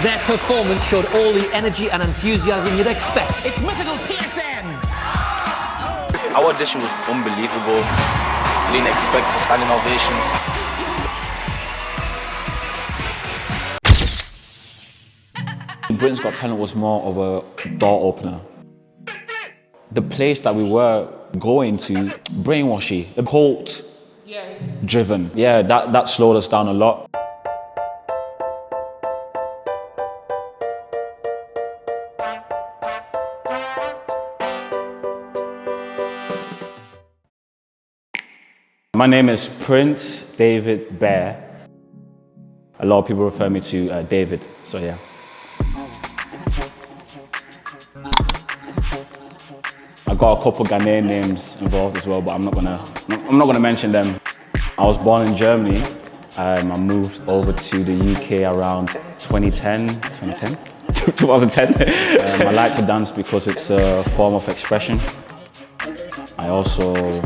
Their performance showed all the energy and enthusiasm you'd expect. It's mythical PSN! Our audition was unbelievable. Didn't expect a standing ovation. Britain's Got Talent was more of a door opener. The place that we were going to, brainwashy, cult driven. Yeah, that slowed us down a lot. My name is Prince David Baer. A lot of people refer me to David, so yeah. I got a couple Ghanaian names involved as well, but I'm not gonna mention them. I was born in Germany. I moved over to the UK around 2010. I like to dance because it's a form of expression. I also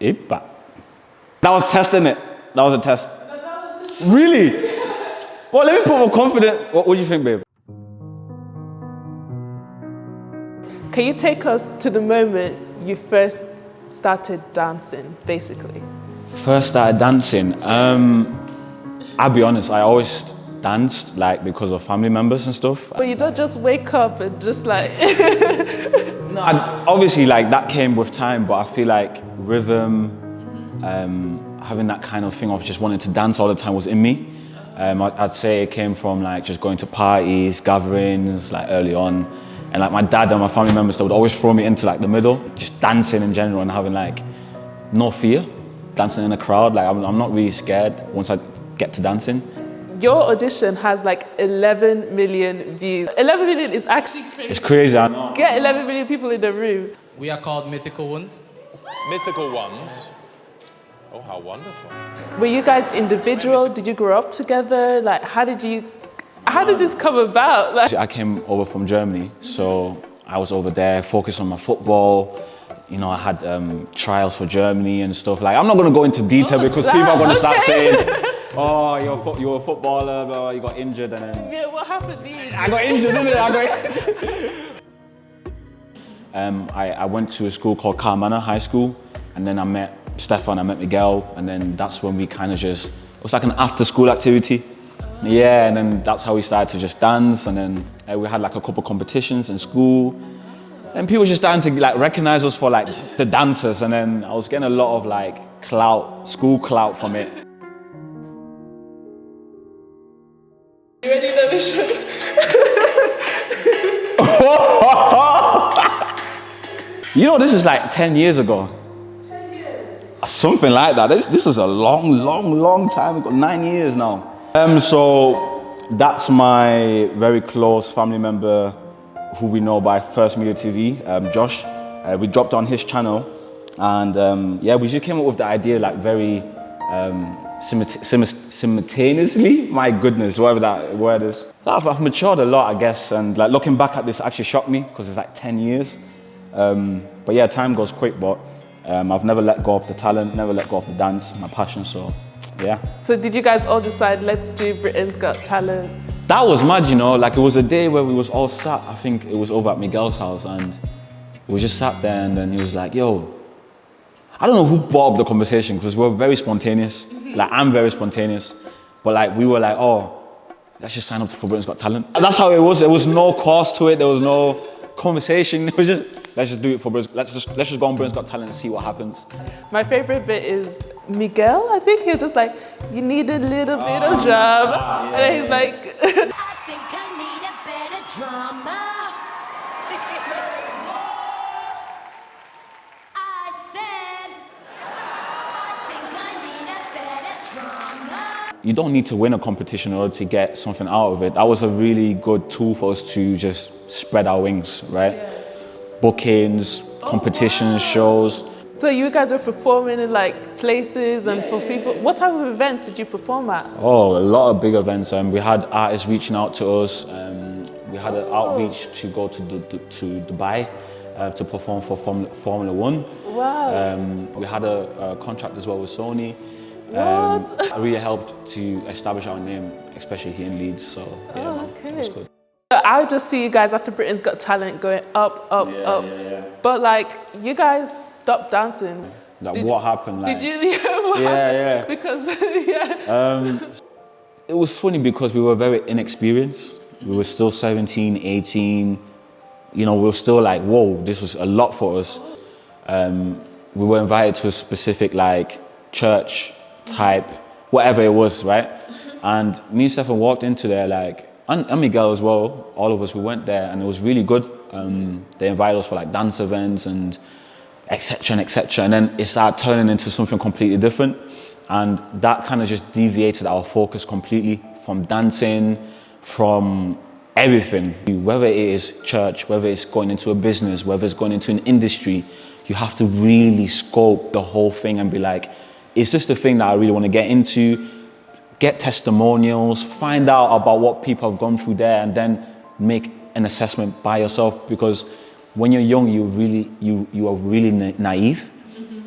That was testing it. That was a test. Really? Well, let me put more confident. What do you think, babe? Can you take us to the moment you first started dancing, basically? First started dancing. I'll be honest, I always danced like because of family members and stuff. But you don't just wake up and just like... No, obviously like that came with time, but I feel like rhythm, having that kind of thing of just wanting to dance all the time was in me. I'd say it came from like just going to parties, gatherings, like early on. And like my dad and my family members, they would always throw me into like the middle, just dancing in general and having like no fear, dancing in a crowd. Like I'm not really scared once I get to dancing. Your audition has like 11 million views. 11 million is actually crazy. It's crazy, I know. Get 11 million people in the room. We are called Mythical Ones. Mythical Ones? Oh, how wonderful. Were you guys individual? Did you grow up together? Like, how did this come about? Like, I came over from Germany, so I was over there focused on my football. You know, I had trials for Germany and stuff. Like, I'm not gonna go into detail because people are gonna start saying, oh, you're a footballer, blah, blah, you got injured and then... Yeah, what happened? I got injured, didn't I? I went to a school called Carmana High School, and then I met Stefan, I met Miguel, and then that's when we kind of just, it was like an after school activity. Yeah, and then that's how we started to just dance, and then we had like a couple competitions in school, and people just started to like recognize us for like the dancers, and then I was getting a lot of like clout, school clout from it. You ready for the mission? You know, this is like 10 years ago. 10 years? Something like that. This is a long time ago, 9 years now. So that's my very close family member who we know by First Media TV, Josh. We dropped on his channel, and yeah, we just came up with the idea like very simultaneously. My goodness, whatever that word is. I've matured a lot, I guess, and like looking back at this actually shocked me because it's like 10 years. But yeah, time goes quick, but I've never let go of the talent, never let go of the dance, my passion, so yeah. So did you guys all decide, let's do Britain's Got Talent? That was mad, you know, like it was a day where we was all sat, I think it was over at Miguel's house, and we just sat there, and then he was like, yo, I don't know who brought up the conversation because we were very spontaneous. Like I'm very spontaneous, but like we were like, oh, let's just sign up for Britain's Got Talent. And that's how it was. There was no cost to it. There was no conversation. It was just, let's just do it for Britain's. Let's just go on Britain's Got Talent and see what happens. My favorite bit is Miguel. I think he was just like, you need a little bit of drama, and then he's like, I think I need a better drama. I said, I think I need a better drama. You don't need to win a competition in order to get something out of it. That was a really good tool for us to just spread our wings, right? Yeah. Bookings, competitions, shows. So you guys are performing in like places and for people. What type of events did you perform at? Oh, a lot of big events. We had artists reaching out to us. We had an outreach to go to Dubai to perform for Formula 1. Wow. We had a contract as well with Sony. What? It really helped to establish our name, especially here in Leeds. So yeah, man, it was good. I would just see you guys after Britain's Got Talent going up. Yeah. But like, you guys stopped dancing. Like, what happened? Like, Did you? What yeah. Because, yeah. It was funny because we were very inexperienced. We were still 17, 18. You know, we were still like, whoa, this was a lot for us. We were invited to a specific like church type, whatever it was, right? And me and Stefan walked into there like, and Miguel as well, all of us, we went there and it was really good. They invited us for like dance events and etc. And then it started turning into something completely different. And that kind of just deviated our focus completely from dancing, from everything. Whether it is church, whether it's going into a business, whether it's going into an industry, you have to really scope the whole thing and be like, is this the thing that I really want to get into? Get testimonials, find out about what people have gone through there, and then make an assessment by yourself. Because when you're young, you are really naive.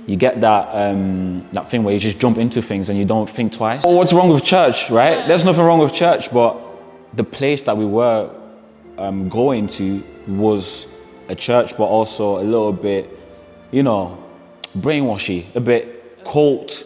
You get that thing where you just jump into things and you don't think twice. Oh, what's wrong with church, right? There's nothing wrong with church, but the place that we were going to was a church, but also a little bit, you know, brainwashy, a bit cult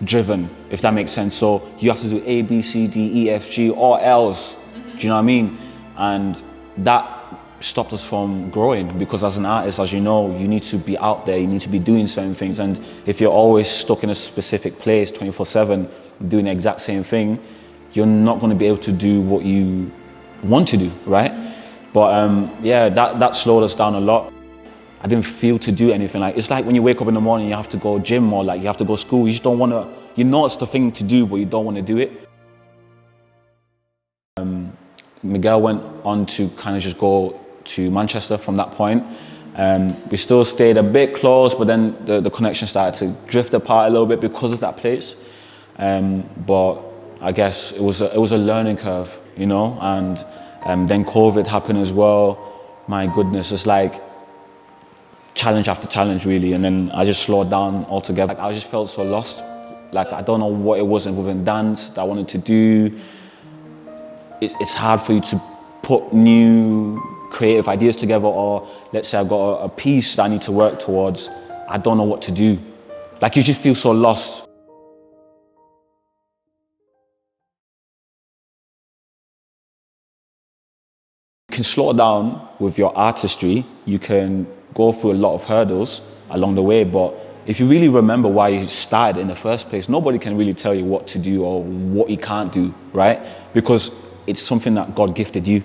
driven, if that makes sense. So you have to do A, B, C, D, E, F, G, or else. Do you know what I mean? And that stopped us from growing, because as an artist, as you know, you need to be out there, you need to be doing certain things. And if you're always stuck in a specific place 24/7 doing the exact same thing, you're not going to be able to do what you want to do, right? But yeah, that slowed us down a lot. I didn't feel to do anything. Like, it's like when you wake up in the morning, you have to go gym, or like you have to go school. You just don't want to, you know it's the thing to do, but you don't want to do it. Miguel went on to kind of just go to Manchester from that point. We still stayed a bit close, but then the connection started to drift apart a little bit because of that place. But I guess it was a learning curve, you know, and then COVID happened as well. My goodness, it's like challenge after challenge, really. And then I just slowed down altogether. Like, I just felt so lost. Like, I don't know what it was within dance that I wanted to do. It's hard for you to put new creative ideas together, or let's say I've got a piece that I need to work towards. I don't know what to do. Like, you just feel so lost. You can slow down with your artistry. You can go through a lot of hurdles along the way, but if you really remember why you started in the first place, nobody can really tell you what to do or what you can't do, right? Because it's something that God gifted you.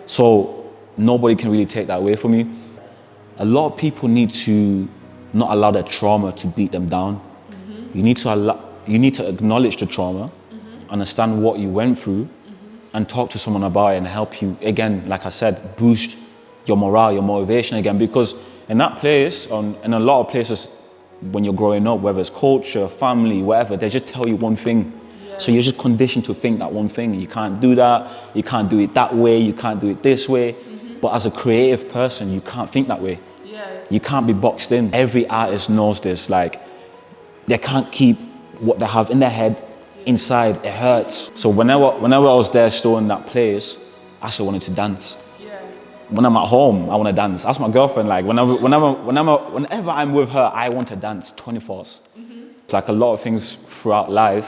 So nobody can really take that away from you. A lot of people need to not allow their trauma to beat them down. You need to acknowledge the trauma, understand what you went through, and talk to someone about it and help you, again, like I said, boost your morale, your motivation again. Because in that place, in a lot of places, when you're growing up, whether it's culture, family, whatever, they just tell you one thing. So you're just conditioned to think that one thing. You can't do that, you can't do it that way, you can't do it this way. But as a creative person, you can't think that way. You can't be boxed in. Every artist knows this. Like, they can't keep what they have in their head inside. It hurts. So whenever I was there still in that place, I still wanted to dance. When I'm at home, I want to dance. Ask my girlfriend, like, whenever I'm with her, I want to dance 24/7. It's like a lot of things throughout life,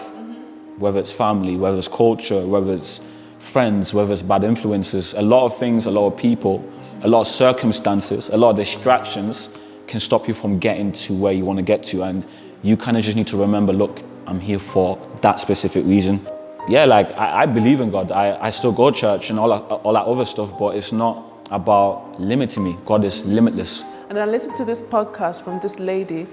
whether it's family, whether it's culture, whether it's friends, whether it's bad influences, a lot of things, a lot of people, a lot of circumstances, a lot of distractions can stop you from getting to where you want to get to. And you kind of just need to remember, look, I'm here for that specific reason. Yeah, like, I believe in God. I still go to church and all that other stuff, but it's not about limiting me. God is limitless. And I listened to this podcast from this lady.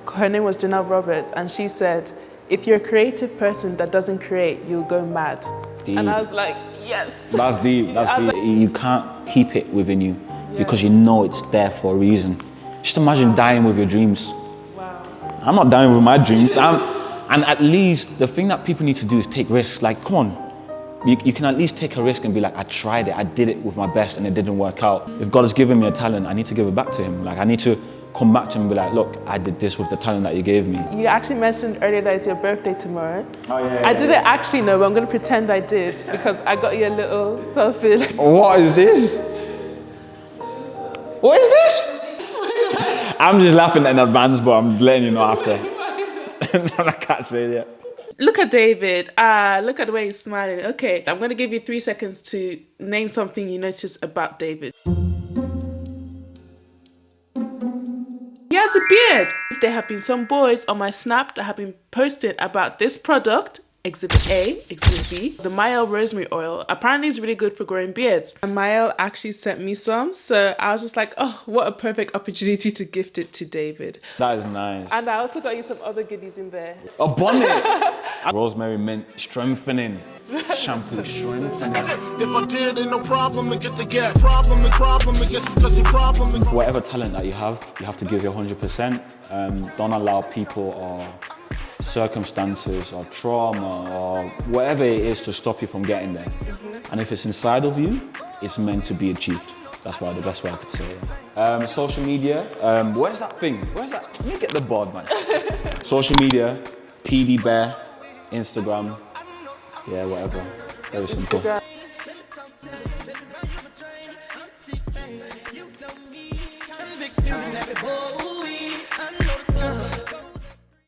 Her name was Janelle Roberts, and she said, if you're a creative person that doesn't create, you'll go mad. Deep. And I was like, yes. That's deep, that's deep. You can't keep it within you because you know it's there for a reason. Just imagine dying with your dreams. Wow. I'm not dying with my dreams. And at least the thing that people need to do is take risks. Like, come on. You can at least take a risk and be like, I tried it, I did it with my best and it didn't work out. If God has given me a talent, I need to give it back to him. Like, I need to come back to me and be like, look, I did this with the talent that you gave me. You actually mentioned earlier that it's your birthday tomorrow. Oh, yeah. I didn't actually know, but I'm going to pretend I did because I got you a little selfie. What is this? What is this? I'm just laughing in advance, but I'm letting you know after. I can't say it yet. Look at David. Look at the way he's smiling. Okay, I'm going to give you 3 seconds to name something you noticed about David. He has a beard. There have been some boys on my Snap that have been posting about this product, Exhibit A, Exhibit B, the Mael rosemary oil. Apparently it's really good for growing beards. And Mael actually sent me some, so I was just like, oh, what a perfect opportunity to gift it to David. That is nice. And I also got you some other goodies in there. A bonnet. Rosemary mint strengthening. Shampoo strengthening. If I did, ain't no problem to get the gas. Problem and get the problem. Whatever talent that you have to give your 100%. Don't allow people or circumstances or trauma or whatever it is to stop you from getting there. And if it's inside of you, it's meant to be achieved. That's why the best way I could say it. Social media, where's that thing? Where's that? Let me get the board, man. Social media, PDBAER, Instagram, yeah, whatever. Very simple.